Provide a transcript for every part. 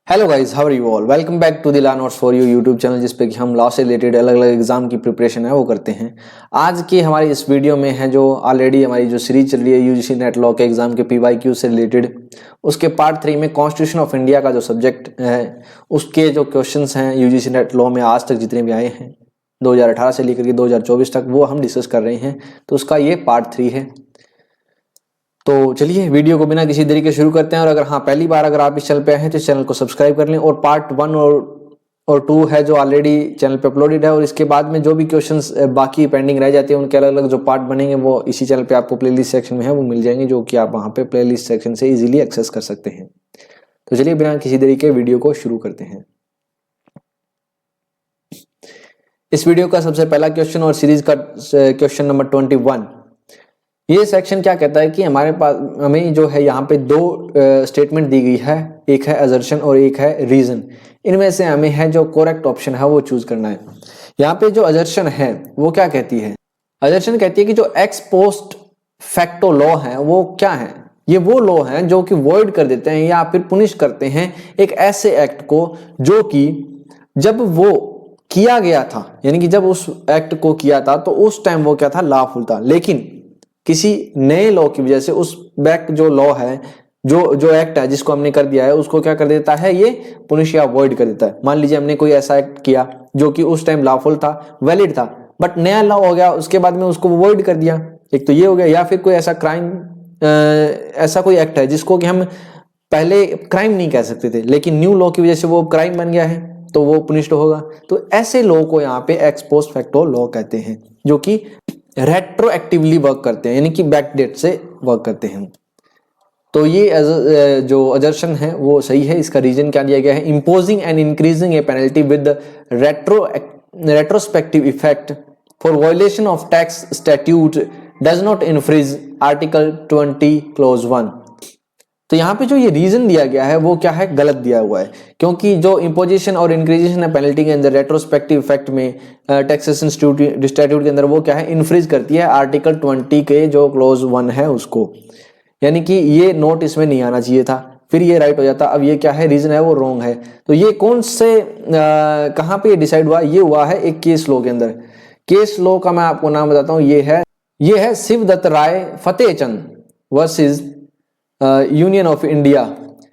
Hello guys, how are you all. Welcome back to the learn notes for you YouTube channel, जिस पे कि हम law से related अलग अलग एग्जाम की प्रिपरेशन है वो करते हैं। आज की हमारी इस वीडियो में है जो ऑलरेडी हमारी जो सीरीज चल रही है यूजीसी नेट लॉ के एग्जाम के पीवाईक्यू से रिलेटेड, उसके पार्ट 3 में कॉन्स्टिट्यूशन ऑफ इंडिया का जो सब्जेक्ट है उसके जो क्वेश्चंस हैं यूजीसी नेट लॉ में आज तक जितने भी आए हैं 2018 से लेकर के 2024 तक, वो हम डिस्कस कर रहे हैं। तो उसका ये पार्ट 3 है। तो चलिए वीडियो को बिना किसी देरी के शुरू करते हैं। और अगर पहली बार अगर आप इस चैनल पे आए हैं तो इस चैनल को सब्सक्राइब कर लें। और पार्ट 1 और 2 है जो ऑलरेडी चैनल पे अपलोडेड है, और इसके बाद में जो भी क्वेश्चंस बाकी पेंडिंग रह जाते हैं उनके अलग अलग जो पार्ट बनेंगे वो इसी चैनल पे आपको प्लेलिस्ट सेक्शन में है वो मिल जाएंगे, जो कि आप वहाँ पे प्लेलिस्ट सेक्शन से इजीली एक्सेस कर सकते हैं। तो चलिए बिना किसी देरी के वीडियो को शुरू करते हैं। इस वीडियो का सबसे पहला क्वेश्चन और सीरीज का क्वेश्चन नंबर 21। ये सेक्शन क्या कहता है कि हमारे पास हमें जो है यहाँ पे दो स्टेटमेंट दी गई है, एक है असर्शन और एक है रीजन। इनमें से हमें है जो करेक्ट ऑप्शन है वो चूज करना है। यहाँ पे जो असर्शन है वो क्या कहती है? असर्शन कहती है कि जो एक्स पोस्ट फैक्टो लॉ है वो क्या है? ये वो लॉ है जो कि वॉइड कर देते हैं या फिर पुनिश करते हैं एक ऐसे एक्ट को जो कि जब वो किया गया था, यानी कि जब उस एक्ट को किया था तो उस टाइम वो क्या था, लॉफुल था, लेकिन किसी नए लॉ की वजह से उस बैक जो लॉ है, जो एक्ट है जिसको हमने कर दिया है, उसको क्या कर देता है, ये पुनिश या अवॉइड कर देता है। मान लीजिए हमने कोई ऐसा एक्ट किया जो कि उस टाइम लॉफुल था, वैलिड था, बट नया लॉ हो गया, उसके बाद में उसको अवॉइड कर दिया। एक तो ये हो गया। या फिर कोई ऐसा क्राइम, ऐसा कोई एक्ट है जिसको कि हम पहले क्राइम नहीं कह सकते थे, लेकिन न्यू लॉ की वजह से वो क्राइम बन गया है, तो वो पुनिश्ड होगा। तो ऐसे लॉ को यहाँ पे एक्स पोस्ट फैक्टो लॉ कहते हैं, जो कि रेट्रोएक्टिवली वर्क करते हैं, यानी कि बैक डेट से वर्क करते हैं। तो ये जो असर्शन है वो सही है। इसका रीजन क्या दिया गया है? Imposing and increasing a penalty with retrospective effect for violation of tax statute does not infringe article 20 clause 1। तो यहाँ पे जो ये रीजन दिया गया है वो क्या है, गलत दिया हुआ है, क्योंकि जो इंपोजिशन और इंक्रीजेशन है पेनल्टी के अंदर रेट्रोस्पेक्टिव इफेक्ट में टैक्सेशन स्टैट्यूट के अंदर वो क्या है, इन्फ्रीज करती है आर्टिकल 20 के जो क्लॉज 1 है उसको, यानी कि ये नोट इसमें नहीं आना चाहिए था, फिर ये राइट हो जाता। अब ये क्या है, रीजन है वो रॉन्ग है। तो ये कौन से कहाँ पे ये डिसाइड हुआ? ये हुआ है एक केस लॉ के अंदर। केस लॉ का मैं आपको नाम बताता हूँ, ये है Shivdutt Rai Fatehchand versus Union of India.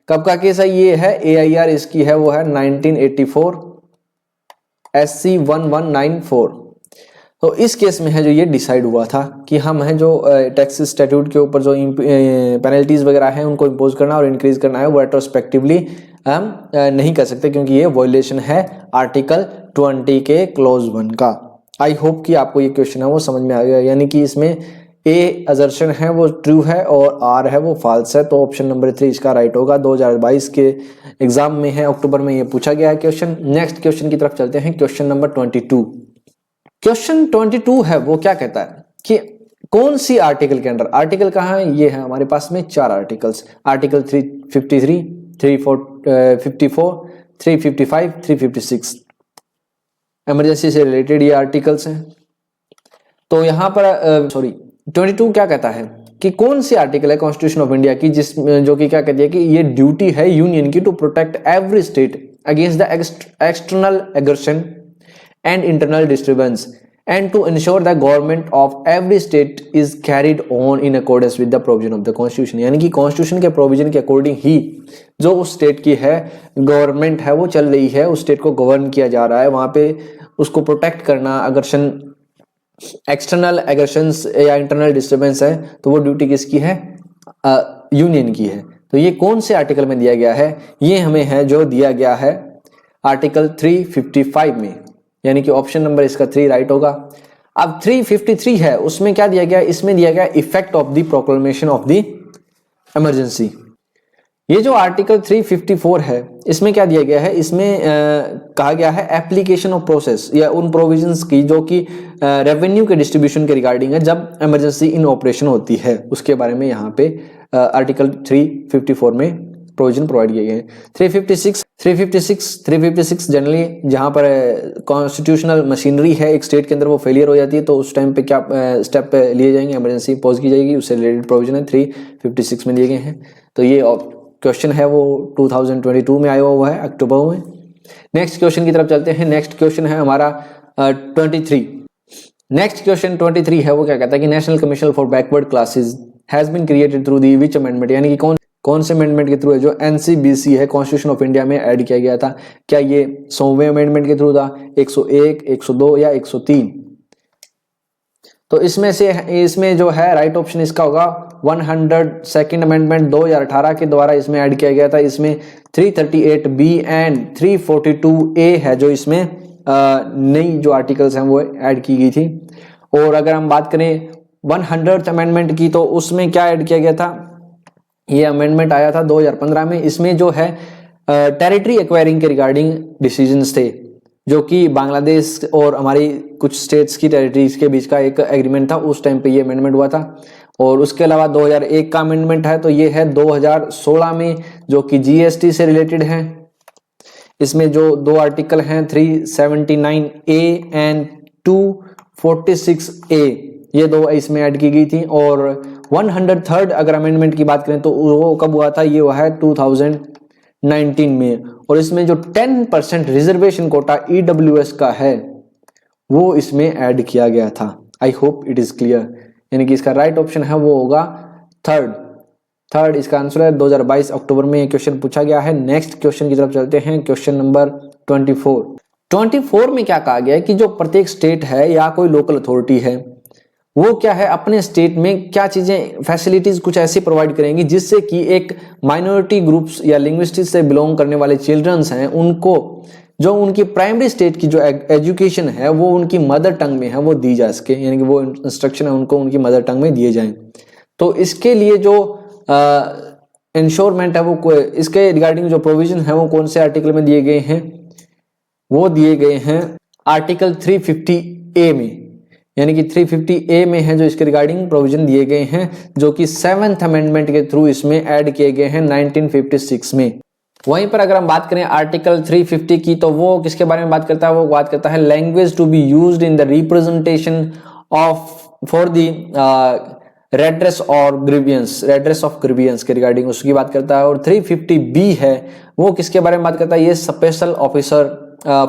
कब का केस है? ये है AIR इसकी है वो है 1984 SC 1194। तो इस केस में है जो ये डिसाइड हुआ था कि हम है जो टैक्स स्टैट्यूट के ऊपर जो पेनल्टीज वगैरह हैं उनको इम्पोज करना और इंक्रीज करना है वो रेट्रोस्पेक्टिवली हम नहीं कर सकते, क्योंकि ये वायलेशन है आर्टिकल 20 के क्लॉज 1 का। आई होप कि आपको ये क्वेश्चन है वो समझ में आ गया, यानी कि इसमें ए असर्शन है वो ट्रू है और आर है वो फॉल्स है। तो ऑप्शन नंबर 3 इसका राइट होगा। 2022 के एग्जाम में है, अक्टूबर में ये पूछा गया है क्वेश्चन। नेक्स्ट क्वेश्चन की तरफ चलते हैं, क्वेश्चन नंबर 22। क्वेश्चन 22 है वो क्या कहता है कि कौन सी आर्टिकल के अंडर, आर्टिकल कहाँ है, ये है हमारे पास में 4 आर्टिकल्स, आर्टिकल 353, 354, 355, 356 इमरजेंसी से रिलेटेड ये आर्टिकल्स हैं। तो यहाँ पर 22 क्या कहता है कि कौन सी आर्टिकल है कॉन्स्टिट्यूशन ऑफ इंडिया की जो कि क्या कहती है कि ये ड्यूटी है यूनियन की to protect every state against the external aggression and internal disturbance and to ensure the government of every state is carried on in accordance with the provision of the constitution. यानी कि constitution के provision के according ही जो उस state की है government है वो चल रही है, उस स्टेट को गवर्न किया जा रहा है, वहां पे उसको प्रोटेक्ट करना, अग्रेशन, एक्सटर्नल एग्रेशंस या इंटरनल डिस्टर्बेंस है, तो वो ड्यूटी किसकी है? यूनियन की है। तो ये कौन से आर्टिकल में दिया गया है? ये हमें है जो दिया गया है आर्टिकल 355 में, यानी कि ऑप्शन नंबर इसका 3 राइट होगा। अब 353 है, उसमें क्या दिया गया? इसमें दिया गया effect of the proclamation of the emergency. ये जो आर्टिकल 354 है इसमें क्या दिया गया है? इसमें कहा गया है एप्लीकेशन ऑफ प्रोसेस या उन प्रोविजंस की जो कि रेवेन्यू के डिस्ट्रीब्यूशन के रिगार्डिंग है जब इमरजेंसी इन ऑपरेशन होती है, उसके बारे में यहाँ पे आर्टिकल 354 में प्रोविजन प्रोवाइड किए गए हैं। 356 जनरली जहाँ पर कॉन्स्टिट्यूशनल मशीनरी है एक स्टेट के अंदर वो फेलियर हो जाती है, तो उस टाइम पे क्या स्टेप लिए जाएंगे, इमरजेंसी इम्पोज की जाएगी, उससे रिलेटेड प्रोविजन है 356 में दिए गए हैं। तो ये क्वेश्चन है वो 2022 में आया हुआ है अक्टूबर में। नेक्स्ट क्वेश्चन की तरफ चलते हैं। नेक्स्ट क्वेश्चन है हमारा 23। नेक्स्ट क्वेश्चन 23 है वो क्या कहता है कि national commission for backward classes has been created through the which amendment, यानी कि कौन से अमेंडमेंट के थ्रू है जो एनसीबीसी है कॉन्स्टिट्यूशन ऑफ इंडिया में ऐड किया गया था। क्या ये 100वें अमेंडमेंट के थ्रू था, 101, 102 या 103? तो इसमें जो है राइट ऑप्शन इसका होगा 102nd अमेंडमेंट 2018 के द्वारा इसमें ऐड किया गया था। इसमें 338B एंड 342A है जो इसमें नई जो आर्टिकल्स हैं वो ऐड की गई थी। और अगर हम बात करें 100th अमेंडमेंट की तो उसमें क्या ऐड किया गया था, ये अमेंडमेंट आया था 2015 में। इसमें जो है टेरिटरी एक्वायरिंग के रिगार्डिंग डिसीजंस थे, जो कि बांग्लादेश और हमारी कुछ स्टेट्स की टेरिटरीज के बीच का एक एग्रीमेंट था, उस टाइम पे ये अमेंडमेंट हुआ था। और उसके अलावा 2001 का अमेंडमेंट है, तो ये है 2016 में, जो कि जीएसटी से रिलेटेड है। इसमें जो दो आर्टिकल हैं 379A एंड 246A, ये दो इसमें ऐड की गई थी। और 103rd अगर अमेंडमेंट की बात करें तो वो कब हुआ था, ये हुआ है 2019 में। और इसमें जो 10% रिजर्वेशन कोटा EWS का है वो इसमें ऐड किया गया था। I hope it is clear, यानी कि इसका राइट ऑप्शन है वो होगा थर्ड इसका आंसर है। 2022 अक्टूबर में ये क्वेश्चन पूछा गया है। नेक्स्ट क्वेश्चन की तरफ चलते हैं, क्वेश्चन नंबर 24 में क्या कहा गया है कि जो प्रत्येक स्टेट है या कोई लोकल अथॉरिटी है वो क्या है अपने स्टेट में क्या चीजें फैसिलिटीज कुछ ऐसी प्रोवाइड करेंगी जिससे कि एक माइनॉरिटी ग्रुप्स या लिंग्विस्टिक्स से बिलोंग करने वाले चिल्ड्रंस हैं उनको जो उनकी प्राइमरी स्टेट की जो एजुकेशन है वो उनकी मदर टंग में है वो दी जा सके, यानी कि वो इंस्ट्रक्शन है उनको उनकी मदर टंग में दिए जाएं। तो इसके लिए जो इंश्योरमेंट है वो इसके रिगार्डिंग जो प्रोविजन है वो कौन से आर्टिकल में दिए गए हैं, वो दिए गए हैं आर्टिकल 350A में, यानी कि 350A में है जो इसके रिगार्डिंग प्रोविजन दिए गए हैं, जो कि 7th अमेंडमेंट के थ्रू इसमें ऐड किए गए हैं 1956 में। वहीं पर अगर हम बात करें आर्टिकल 350 की तो वो किसके बारे में बात करता है, वो बात करता है language to be used in the representation of for the redress of grievance के रिगार्डिंग उसकी बात करता है। और 350B है वो किसके बारे में बात करता है, ये special officer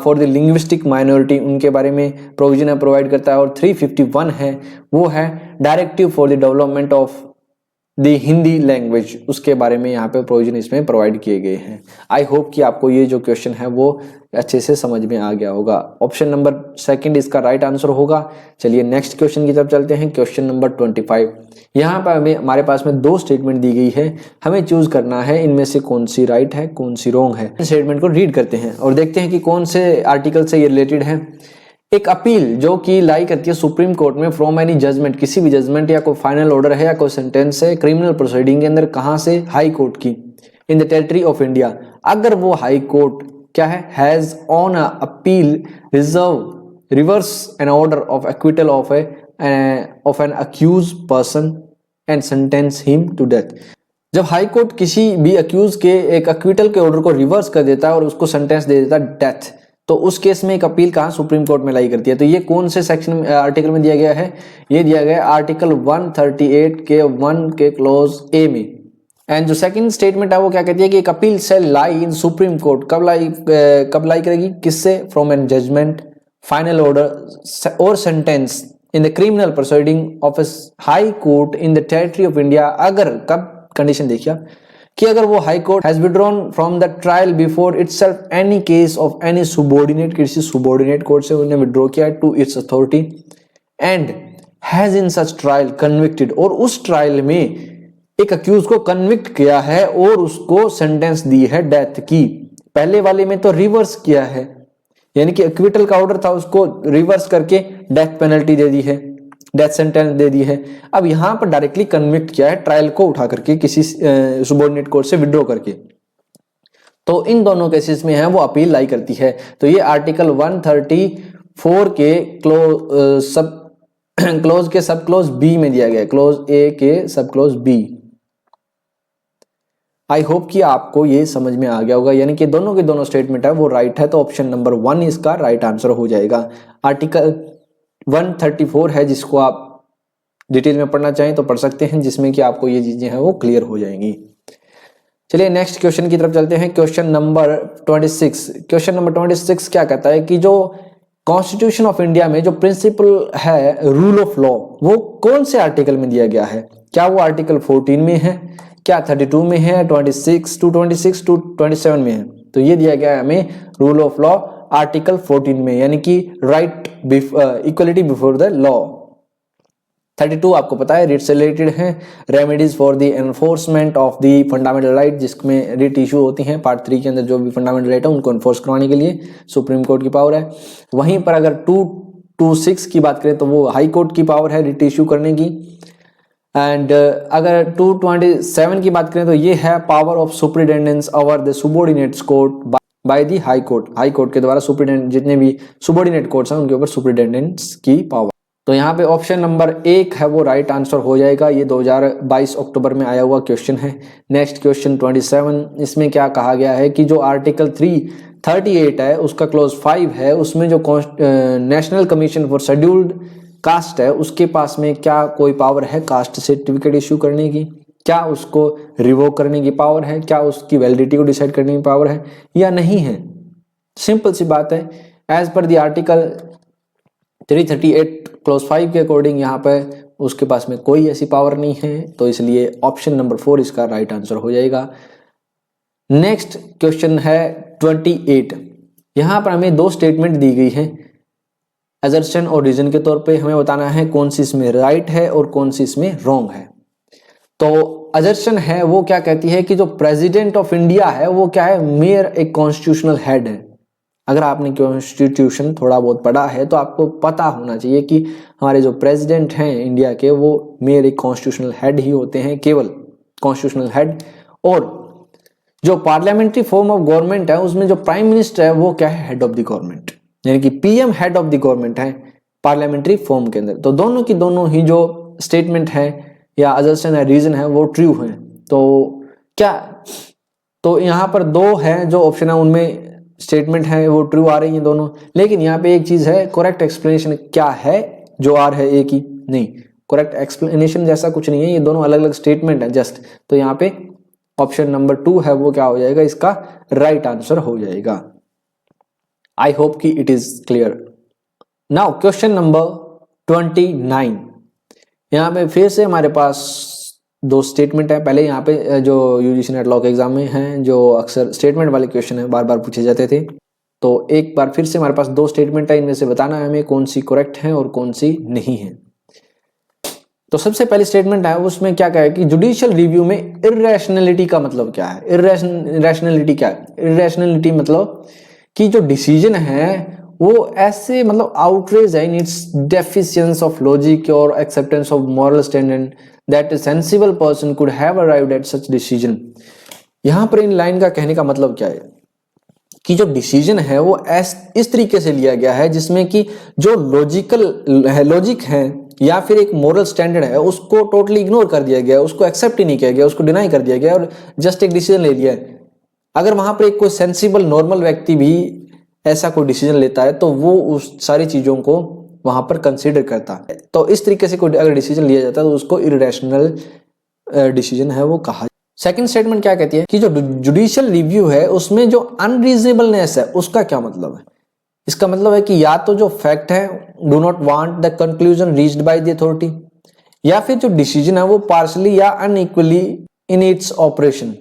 for the linguistic minority उनके बारे में प्रोविजन है प्रोवाइड करता है। और 351 है वो है directive for the development of the Hindi language, उसके बारे में यहाँ पे प्रोविजन इसमें प्रोवाइड किए गए हैं। आई होप कि आपको ये जो क्वेश्चन है वो अच्छे से समझ में आ गया होगा। ऑप्शन नंबर 2 इसका राइट आंसर होगा। चलिए नेक्स्ट क्वेश्चन की तरफ चलते हैं, क्वेश्चन नंबर 25। यहाँ पर हमारे पास में 2 स्टेटमेंट दी गई है, हमें चूज करना है इनमें से कौन सी राइट है कौन सी रॉन्ग है। स्टेटमेंट को रीड करते हैं और देखते हैं कि कौन से आर्टिकल से ये रिलेटेड है। एक अपील जो कि लाई करती है सुप्रीम कोर्ट में फ्रॉम एनी जजमेंट, किसी भी जजमेंट या कोई फाइनल ऑर्डर है या कोई सेंटेंस है क्रिमिनल प्रोसीडिंग के अंदर, कहां से, हाई कोर्ट की, in the territory of India. अगर वो हाई कोर्ट क्या है has on appeal reverse an order of acquittal of an accuse person and sentence him to death. जब हाई कोर्ट किसी भी अक्यूज के एक एक्विटल के ऑर्डर को रिवर्स कर देता है और उसको सेंटेंस दे देता है डेथ, तो उस केस में एक अपील कहाँ सुप्रीम कोर्ट में लाई करती है। तो ये कौन से सेक्शन आर्टिकल में दिया गया है, ये दिया गया है आर्टिकल 138 के 1 के क्लॉज ए में। एंड जो सेकंड स्टेटमेंट है वो क्या कहती है कि एक अपील से लाई इन सुप्रीम कोर्ट, कब लाई करेगी, किससे, from an judgement, final order और sentence in the criminal proceeding of high court in the territory of India. अगर कब कंडीशन देखिए कि अगर वो high court has withdrawn from the trial before itself any case of any subordinate, किसी subordinate court से उन्हें विड्रॉ किया है to its authority, and has in such trial convicted, और उस ट्रायल में एक अक्यूज को कन्विक्ट किया है और उसको सेंटेंस दी है डेथ की। पहले वाले में तो रिवर्स किया है, यानी कि एक्विटल का ऑर्डर था उसको रिवर्स करके डेथ पेनल्टी दे दी है, डेथ सेंटेंस दे दी है। अब यहां पर डायरेक्टली कन्विक्ट किया है ट्रायल को उठा करके किसी सुबॉर्डिनेट कोर्ट से विड्रॉ करके। तो इन दोनों केसेस में है वो अपील लाई करती है। तो ये आर्टिकल 134 के क्लोज के सब क्लोज बी में दिया गया, क्लोज ए के सब क्लोज बी। आई होप कि आपको ये समझ में आ गया होगा, यानी कि दोनों के दोनों स्टेटमेंट है वो राइट है। तो ऑप्शन नंबर 1 इसका राइट आंसर हो जाएगा। आर्टिकल 134 है जिसको आप डिटेल में पढ़ना चाहें तो पढ़ सकते हैं, जिसमें कि आपको ये चीजें हैं वो क्लियर हो जाएंगी। चलिए नेक्स्ट क्वेश्चन की तरफ चलते हैं। Question number 26। क्वेश्चन नंबर 26 क्या कहता है कि जो कॉन्स्टिट्यूशन ऑफ इंडिया में जो प्रिंसिपल है रूल ऑफ लॉ, वो कौन से आर्टिकल में दिया गया है? क्या वो आर्टिकल 14 में है, क्या 32 में है, 26 टू 27 में है? तो ये दिया गया है हमें रूल ऑफ लॉ आर्टिकल 14 में, यानी कि right equality before the law. 32 आपको पता है रिट से रिलेटेड है, remedies for the enforcement of the fundamental right, जिसमें रिट इशू होती हैं पार्ट 3 के अंदर, जो भी फंडामेंटल राइट है उनको एनफोर्स करवाने के लिए सुप्रीम कोर्ट की पावर है। वहीं पर अगर 226 की बात करें तो वो हाई कोर्ट की पावर है रिट इशू करने की। एंड अगर 227 की बात करें तो ये है power of superintendence over the subordinates court by the high court. High court के द्वारा सुपरिटेंडेंट जितने भी सुबॉर्डिनेट कोर्ट्स हैं उनके ऊपर सुपरिटेंडेंट्स की पावर। तो यहाँ पे ऑप्शन नंबर 1 है वो राइट आंसर हो जाएगा। ये 2022 अक्टूबर में आया हुआ क्वेश्चन है। नेक्स्ट क्वेश्चन 27, इसमें क्या कहा गया है कि जो आर्टिकल 338 है उसका क्लोज 5 है, उसमें जो national commission for scheduled caste है उसके पास में क्या कोई पावर है कास्ट सर्टिफिकेट इश्यू करने की? क्या उसको रिवोक करने की पावर है? क्या उसकी वैलिडिटी को डिसाइड करने की पावर है या नहीं है? सिंपल सी बात है, as per the article 338 close 5 के अकॉर्डिंग यहाँ पे उसके पास में कोई ऐसी पावर नहीं है, तो इसलिए ऑप्शन नंबर 4 इसका राइट आंसर हो जाएगा। नेक्स्ट क्वेश्चन है 28। यहाँ पर हमें 2 स्टेटमेंट दी गई है असर्शन और रीजन के तौर पे, हमें बताना है कौन सी इसमें राइट है और कौन सी इसमें रॉन्ग है। तो असर्शन है वो क्या कहती है कि जो प्रेसिडेंट ऑफ इंडिया है वो क्या है, मेयर एक कॉन्स्टिट्यूशनल हेड है। अगर आपने कॉन्स्टिट्यूशन थोड़ा बहुत पढ़ा है तो आपको पता होना चाहिए कि हमारे जो प्रेसिडेंट हैं इंडिया के वो मेयर एक कॉन्स्टिट्यूशनल हेड ही होते हैं, केवल कॉन्स्टिट्यूशनल हेड। और जो पार्लियामेंट्री फॉर्म ऑफ गवर्नमेंट है उसमें जो प्राइम मिनिस्टर है वो क्या है, हेड ऑफ द गवर्नमेंट, यानी कि PM head of the government है पार्लियामेंट्री फॉर्म के अंदर। तो दोनों की दोनों ही जो स्टेटमेंट है या असर्शन है रीजन है वो ट्रू है। तो क्या, तो यहाँ पर 2 है जो ऑप्शन है उनमें स्टेटमेंट है वो ट्रू आ रही हैं दोनों। लेकिन यहाँ पे एक चीज है, करेक्ट एक्सप्लेनेशन क्या है जो आर है एक ही नहीं, करेक्ट एक्सप्लेनेशन जैसा कुछ नहीं है, ये दोनों अलग अलग स्टेटमेंट है जस्ट। तो यहाँ पे ऑप्शन नंबर 2 है वो क्या हो जाएगा, इसका राइट आंसर हो जाएगा। आई होप कि it is clear. Now question number 29। यहाँ पे फिर से हमारे पास 2 स्टेटमेंट है। पहले यहाँ पे जो यूजीसी नेट लॉ के एग्जाम में हैं जो अक्सर स्टेटमेंट वाले क्वेश्चन है बार बार पूछे जाते थे, तो एक बार फिर से हमारे पास 2 स्टेटमेंट है, इनमें से बताना है हमें कौन सी करेक्ट है और कौन सी नहीं है। तो सबसे पहली स्टेटमेंट है उसमें क्या कहा है कि जुडिशियल रिव्यू में इर्रेशनलिटी का मतलब क्या है? इर्रेशनलिटी क्या है? इर्रेशनलिटी मतलब कि जो डिसीजन है वो ऐसे मतलब आउटरेज है in its deficiency of logic और acceptance of moral standard that a sensible person could have arrived at such decision. यहां पर इन लाइन का कहने का मतलब क्या है कि जो डिसीजन है वो इस तरीके से लिया गया है जिसमें कि जो लॉजिक है या फिर एक मोरल स्टैंडर्ड है उसको टोटली इग्नोर कर दिया गया, उसको एक्सेप्ट ही नहीं किया गया, उसको डिनाई कर दिया गया और जस्ट एक डिसीजन ले लिया है। अगर वहां पर एक कोई सेंसिबल नॉर्मल व्यक्ति भी ऐसा कोई डिसीजन लेता है तो वो उस सारी चीजों को वहां पर कंसीडर करता है। तो इस तरीके से कोई अगर डिसीजन लिया जाता है तो उसको इर्रेशनल डिसीजन है वो कहा। सेकंड स्टेटमेंट क्या कहती है कि जो जुडिशियल रिव्यू है उसमें जो अनरीजनेबलनेस है उसका क्या मतलब है? इसका मतलब है कि या तो जो फैक्ट है do not want the conclusion reached by the authority, या फिर जो डिसीजन है वो पार्शली या अनइक्वली इन इट्स ऑपरेशन,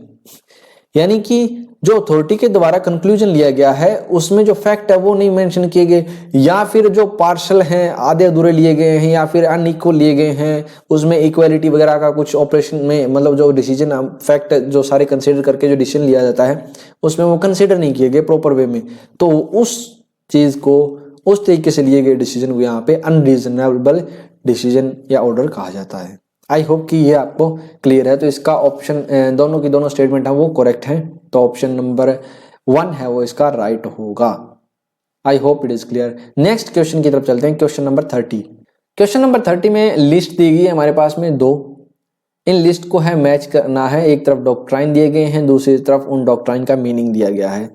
यानी कि जो अथॉरिटी के द्वारा कंक्लूजन लिया गया है उसमें जो फैक्ट है वो नहीं मेंशन किए गए, या फिर जो पार्शल हैं आधे अधूरे लिए गए हैं, या फिर अनइक्वल लिए गए हैं, उसमें इक्वालिटी वगैरह का कुछ ऑपरेशन में मतलब जो डिसीजन फैक्ट जो सारे कंसीडर करके जो डिसीजन लिया जाता है उसमें वो कंसीडर नहीं किए गए प्रॉपर वे में, तो उस चीज को उस तरीके से लिए गए डिसीजन को यहाँ पे अनरीजनेबल डिसीजन या ऑर्डर कहा जाता है। आई होप कि ये आपको क्लियर है। तो इसका ऑप्शन दोनों की दोनों स्टेटमेंट है वो करेक्ट है, तो ऑप्शन नंबर 1 है वो इसका राइट होगा। I hope it is clear. Next question की तरफ चलते हैं, क्वेश्चन नंबर 30। क्वेश्चन नंबर 30 में लिस्ट दी गई है हमारे पास में 2, इन लिस्ट को है मैच करना है, एक तरफ डॉक्ट्राइन दिए गए हैं दूसरी तरफ उन डॉक्ट्राइन का मीनिंग दिया गया है।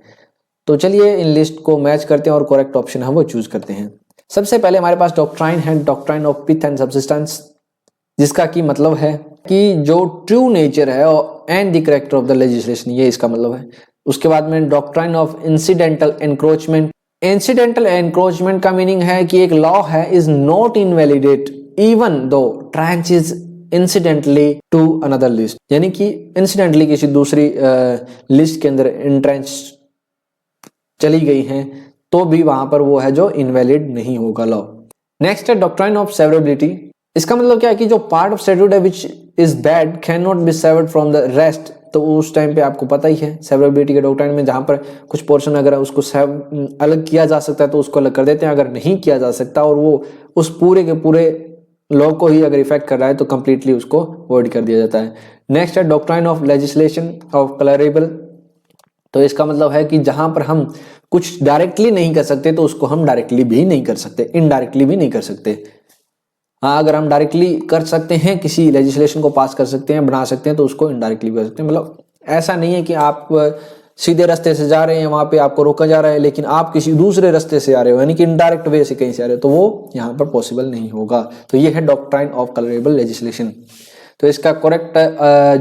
तो चलिए इन लिस्ट को मैच करते हैं और करेक्ट ऑप्शन है वो चूज करते हैं। सबसे पहले हमारे पास डॉक्ट्राइन है, doctrine of pith and substance, जिसका की मतलब है कि जो ट्रू नेचर है and the character of the legislation, ये इसका मतलब है। उसके बाद में doctrine of incidental encroachment. Incidental encroachment का मीनिंग है कि एक लॉ है is not invalidate even though trench is incidentally to another list, यानी कि इंसिडेंटली किसी दूसरी लिस्ट के अंदर इंट्रेंच चली गई हैं तो भी वहां पर वो है जो इनवैलिड नहीं होगा लॉ। नेक्स्ट है डॉक्ट्राइन ऑफ सेवरेबिलिटी। इसका मतलब क्या है कि जो पार्ट ऑफ स्टैट्यूट है which is bad can not be savoured from the rest, तो उस टाइम पे आपको पता ही है सेवरेबिलिटी के डॉक्ट्राइन में जहां पर कुछ पोर्शन अगर उसको अलग किया जा सकता है तो उसको अलग कर देते हैं, अगर नहीं किया जा सकता और वो उस पूरे के पूरे लॉ को ही अगर इफेक्ट कर रहा है तो कंप्लीटली उसको अवॉइड कर दिया जाता है। नेक्स्ट है doctrine of legislation of colourable. तो इसका मतलब है कि जहां पर हम कुछ डायरेक्टली नहीं कर सकते तो उसको हम डायरेक्टली भी नहीं कर सकते, इनडायरेक्टली भी नहीं कर सकते। हाँ, अगर हम डायरेक्टली कर सकते हैं, किसी लेजिस्लेशन को पास कर सकते हैं, बना सकते हैं, तो उसको इनडायरेक्टली भी कर सकते हैं। मतलब ऐसा नहीं है कि आप सीधे रास्ते से जा रहे हैं, वहां पे आपको रोका जा रहा है, लेकिन आप किसी दूसरे रास्ते से आ रहे हो, यानी कि इनडायरेक्ट वे से कहीं से आ रहे हो, तो वो यहाँ पर पॉसिबल नहीं होगा। तो ये है डॉक्ट्राइन ऑफ कलरेबल लेजिस्लेशन। तो इसका करेक्ट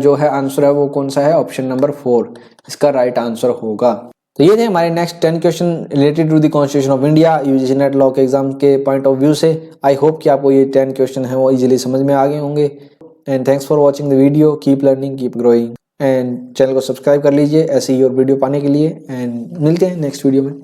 जो है आंसर है वो कौन सा है, ऑप्शन नंबर 4 इसका राइट आंसर होगा। तो ये थे हमारे next 10 question related to the constitution of India UGC NET law के एग्जाम के पॉइंट ऑफ व्यू से। आई होप कि आपको ये 10 क्वेश्चन है वो इजीली समझ में आ गए होंगे। And thanks for watching the video, keep learning keep growing, and channel को सब्सक्राइब कर लीजिए ऐसे ही और वीडियो पाने के लिए। एंड मिलते हैं नेक्स्ट वीडियो में।